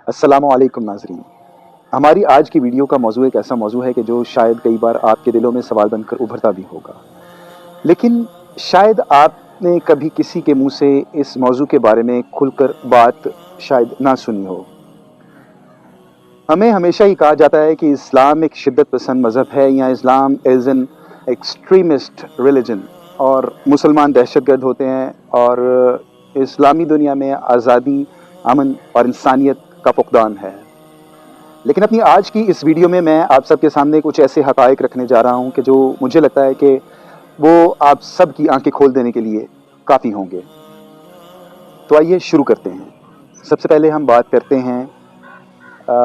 अस्सलाम वालेकुम नाज़रीन। हमारी आज की वीडियो का मौजू एक ऐसा मौजू है कि जो शायद कई बार आपके दिलों में सवाल बनकर उभरता भी होगा, लेकिन शायद आपने कभी किसी के मुंह से इस मौजू के बारे में खुलकर बात शायद ना सुनी हो। हमें हमेशा ही कहा जाता है कि इस्लाम एक शिद्दत पसंद मज़हब है या इस्लाम इज़ एन एक्सट्रीमिस्ट रिलीजन और मुसलमान दहशतगर्द होते हैं और इस्लामी दुनिया में आज़ादी, अमन और इंसानियत का फुकदान है। लेकिन अपनी आज की इस वीडियो में मैं आप सबके सामने कुछ ऐसे हक़ाइक़ रखने जा रहा हूं कि जो मुझे लगता है कि वो आप सब की आंखें खोल देने के लिए काफ़ी होंगे। तो आइए शुरू करते हैं। सबसे पहले हम बात करते हैं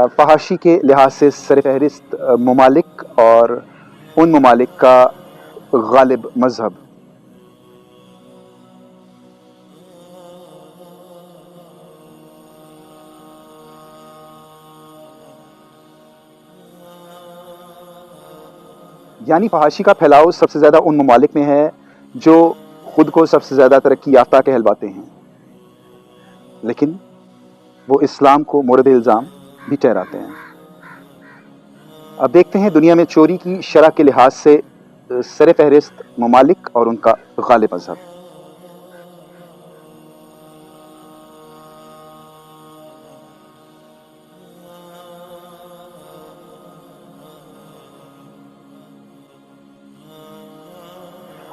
फहाशी के लिहाज से सरफहरिस्त ममालिक और उन ममालिक का गालिब मज़हब। यानी फहाशी का फैलाव सबसे ज़्यादा उन ममालिक में है जो ख़ुद को सबसे ज़्यादा तरक्की याफ्ता कहलवाते हैं, लेकिन वो इस्लाम को मोरद इल्ज़ाम भी ठहराते हैं। अब देखते हैं दुनिया में चोरी की शरह के लिहाज से सरफहरिस्त ममालिक और उनका गालिब मज़हब।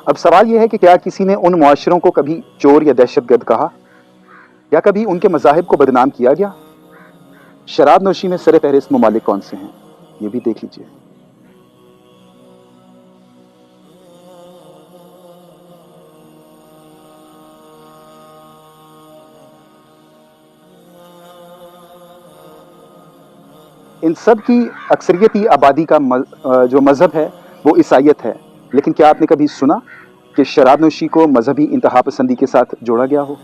अब सवाल यह है कि क्या किसी ने उन मुआशरों को कभी चोर या दहशतगर्द कहा या कभी उनके मज़ाहिब को बदनाम किया गया? शराब नोशी में सरफहरिस्त ममालिक कौन से हैं, ये भी देख लीजिए। इन सब की अक्सरियती आबादी का जो मज़हब है वो ईसाईयत है, लेकिन क्या आपने कभी सुना कि शराब नोशी को मजहबी इंतहा पसंदी के साथ जोड़ा गया हो?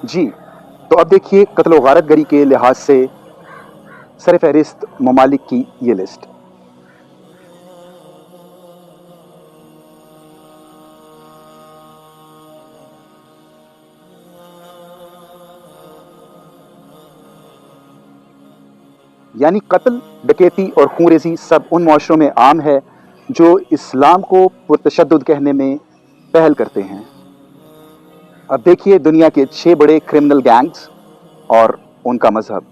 जी, तो अब देखिए कत्ल व गारत गरी के लिहाज से सरफहरिस्त ममालिक की ये लिस्ट। यानी कत्ल, डकैती और खूनरेज़ी सब उन मुआशरों में आम है जो इस्लाम को पुरतशद्दुद कहने में पहल करते हैं। अब देखिए दुनिया के 6 बड़े क्रिमिनल गैंग्स और उनका मजहब।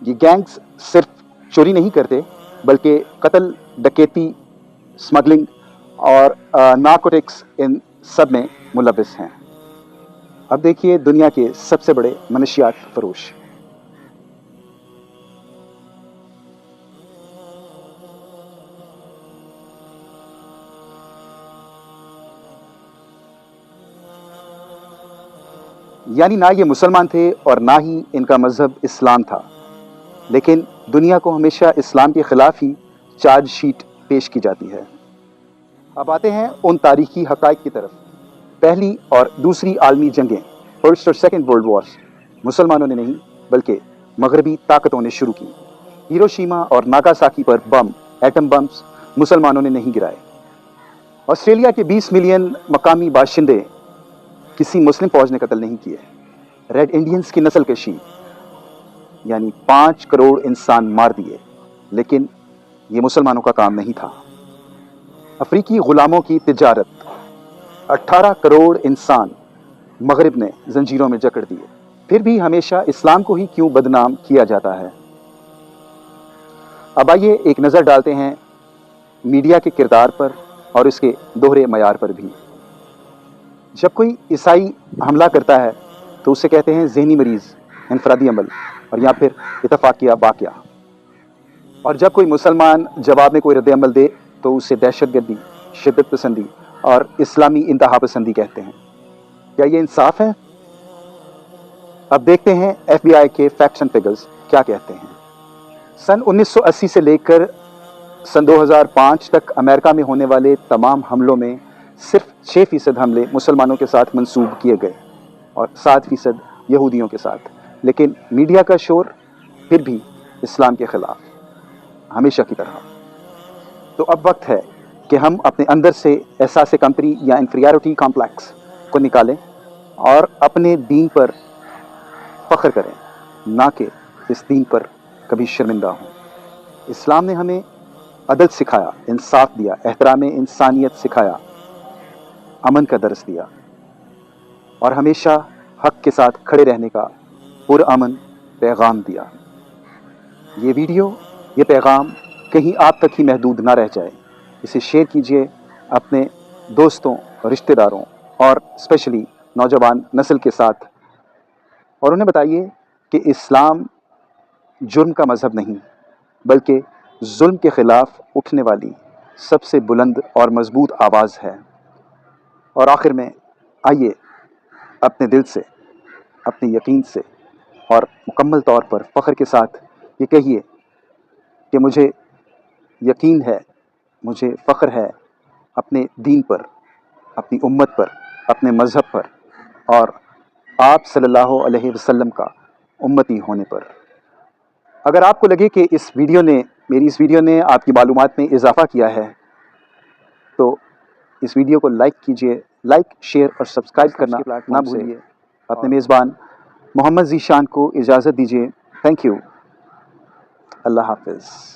ये गैंग्स सिर्फ चोरी नहीं करते बल्कि कत्ल, डकैती, स्मगलिंग और नारकोटिक्स इन सब में मुलविस हैं। अब देखिए दुनिया के सबसे बड़े मनशियात फरोश। यानी ना ये मुसलमान थे और ना ही इनका मजहब इस्लाम था, लेकिन दुनिया को हमेशा इस्लाम के खिलाफ ही चार्ज शीट पेश की जाती है। अब आते हैं उन तारीखी हक़ाइक़ की तरफ। पहली और दूसरी आलमी जंगें, फर्स्ट और सेकंड वर्ल्ड वॉर्स, मुसलमानों ने नहीं बल्कि मगरबी ताकतों ने शुरू की। हिरोशिमा और नागासाकी पर बम, एटम बम्स मुसलमानों ने नहीं गिराए। ऑस्ट्रेलिया के 20 मिलियन मकामी बाशिंदे किसी मुस्लिम फौज ने कत्ल नहीं किए। रेड इंडियंस की नस्ल कशी यानी 5 करोड़ इंसान मार दिए, लेकिन ये मुसलमानों का काम नहीं था। अफ्रीकी गुलामों की तिजारत, 18 करोड़ इंसान मगरिब ने जंजीरों में जकड़ दिए। फिर भी हमेशा इस्लाम को ही क्यों बदनाम किया जाता है? अब आइए एक नज़र डालते हैं मीडिया के किरदार पर और इसके दोहरे मयार पर भी। जब कोई ईसाई हमला करता है तो उसे कहते हैं ज़हनी मरीज़, इनफरादी अमल और या फिर इतफाकिया वाक़या, और जब कोई मुसलमान जवाब में कोई रद्द अमल दे तो उसे दहशतगर्दी, शिद्दत पसंदी और इस्लामी इंतहा पसंदी कहते हैं। क्या ये इंसाफ है? अब देखते हैं FBI के फैक्ट्स एंड फिगर्स क्या कहते हैं। सन 1980 से लेकर सन 2005 तक अमेरिका में होने वाले तमाम हमलों में सिर्फ 6% हमले मुसलमानों के साथ मंसूब किए गए और 7% यहूदियों के साथ, लेकिन मीडिया का शोर फिर भी इस्लाम के खिलाफ। ہمیشہ کی طرح۔ تو اب وقت ہے کہ ہم اپنے اندر سے احساس کمتری یا انفیریورٹی کمپلیکس کو نکالیں اور اپنے دین پر فخر کریں، نہ کہ اس دین پر کبھی شرمندہ ہوں۔ اسلام نے ہمیں عدل سکھایا، انصاف دیا، احترام انسانیت سکھایا، امن کا درس دیا، اور ہمیشہ حق کے ساتھ کھڑے رہنے کا پرامن پیغام دیا۔ یہ ویڈیو، یہ پیغام کہیں آپ تک ہی محدود نہ رہ جائے۔ اسے شیئر کیجئے اپنے دوستوں، رشتہ داروں اور اسپیشلی نوجوان نسل کے ساتھ، اور انہیں بتائیے کہ اسلام جرم کا مذہب نہیں، بلکہ ظلم کے خلاف اٹھنے والی سب سے بلند اور مضبوط آواز ہے۔ اور آخر میں آئیے اپنے دل سے، اپنے یقین سے اور مکمل طور پر فخر کے ساتھ یہ کہیے کہ مجھے یقین ہے، مجھے فخر ہے اپنے دین پر، اپنی امت پر، اپنے مذہب پر، اور آپ صلی اللہ علیہ وسلم کا امتی ہونے پر۔ اگر آپ کو لگے کہ میری اس ویڈیو نے آپ کی معلومات میں اضافہ کیا ہے، تو اس ویڈیو کو لائک کیجئے، لائک، شیئر اور سبسکرائب کرنا نہ بھولیے۔ اپنے میزبان محمد ذیشان کو اجازت دیجیے۔ Thank you. اللہ حافظ۔